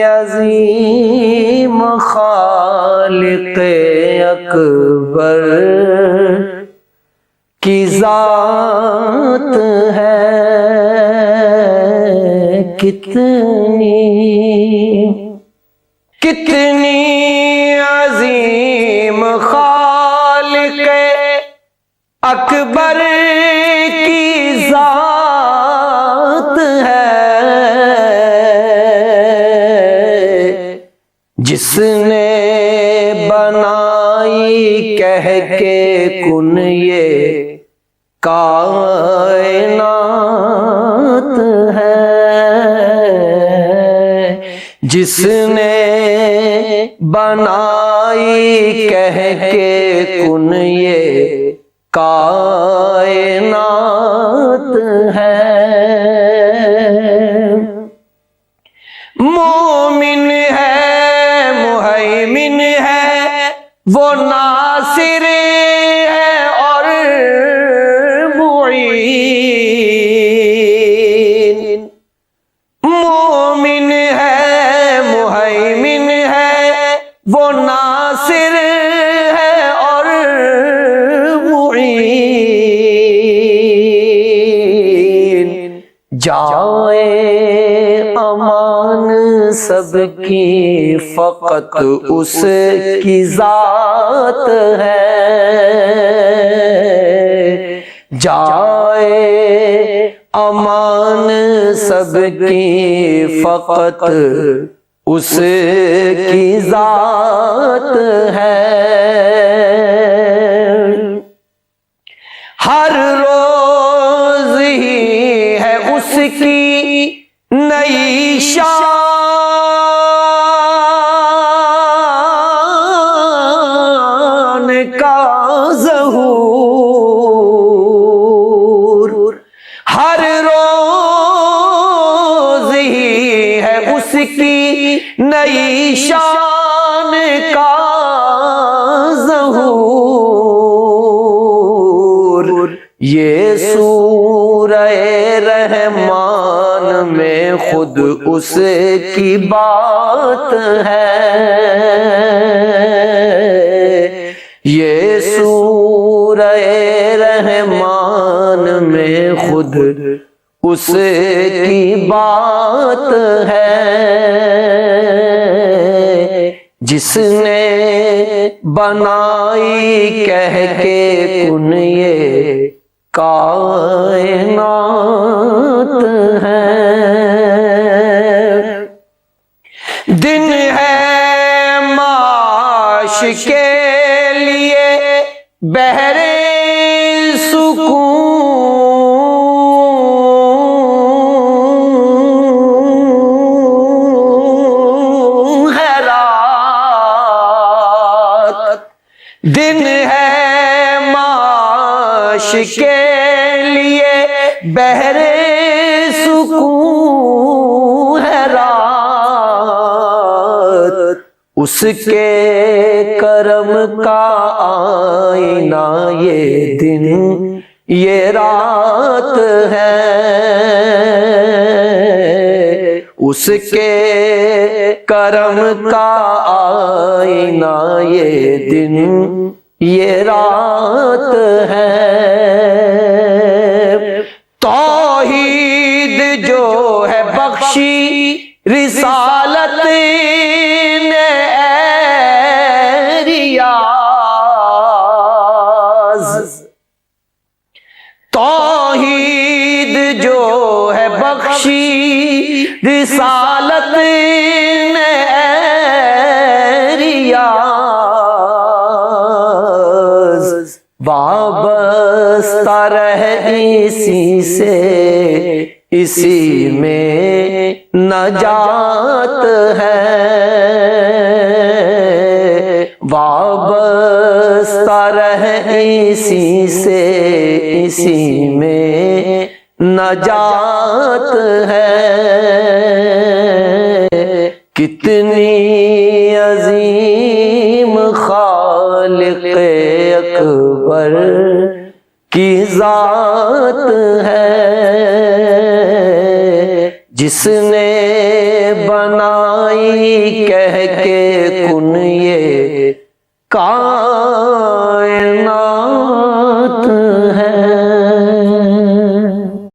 عظیم خالق اکبر کی ذات ہے کتنی عظیم خالق اکبر کی ذات ہے، جس نے بنائی کہہ کے کن یہ کائنات ہے، جس نے بنائی کہہ کے کن یہ کائنات ہے۔ مومن ہے، مہیمن ہے، وہ ناصر ہے اور معین۔ مومن ہے، مہیمن ہے، وہ ناصر ہے اور معین۔ جائے امان سب کی فقط اس کی ذات ہے، جائے امان سب کی فقط اس کی ذات ہے۔ ہر روز ہی ہے اس کی نئی شان کا ظہور، ہر روز ہی ہے اس کی نئی شان کا ظہور۔ یہ سورہ رحمان میں خود اس کی بات ہے، یہ سورہ رحمان میں خود اس کی بات ہے، جس نے بنائی کہہ کے کن یہ کائنات ہے۔ دن ہے معاش کے لیے بہر سکون ہے رات، دن ہے معاش کے لیے بہر سکون ہے رات، اس کے کرم کا آئینہ یہ دن یہ رات ہے، اس کے کرم کا آئینہ یہ دن یہ رات ہے۔ توحید جو ہے بخشی رسالت نے اے ریاض، توحید جو ہے بخشی رسالت نے اے ریاض، وابستہ رہ اسی سے، اسی میں نجات ہے، وابستہ رہ اسی سے، اسی میں نجات ہے۔ کتنی عظیم خالق اکبر کی ذات ہے، جس نے بنائی کہہ کے کن یہ کائنات،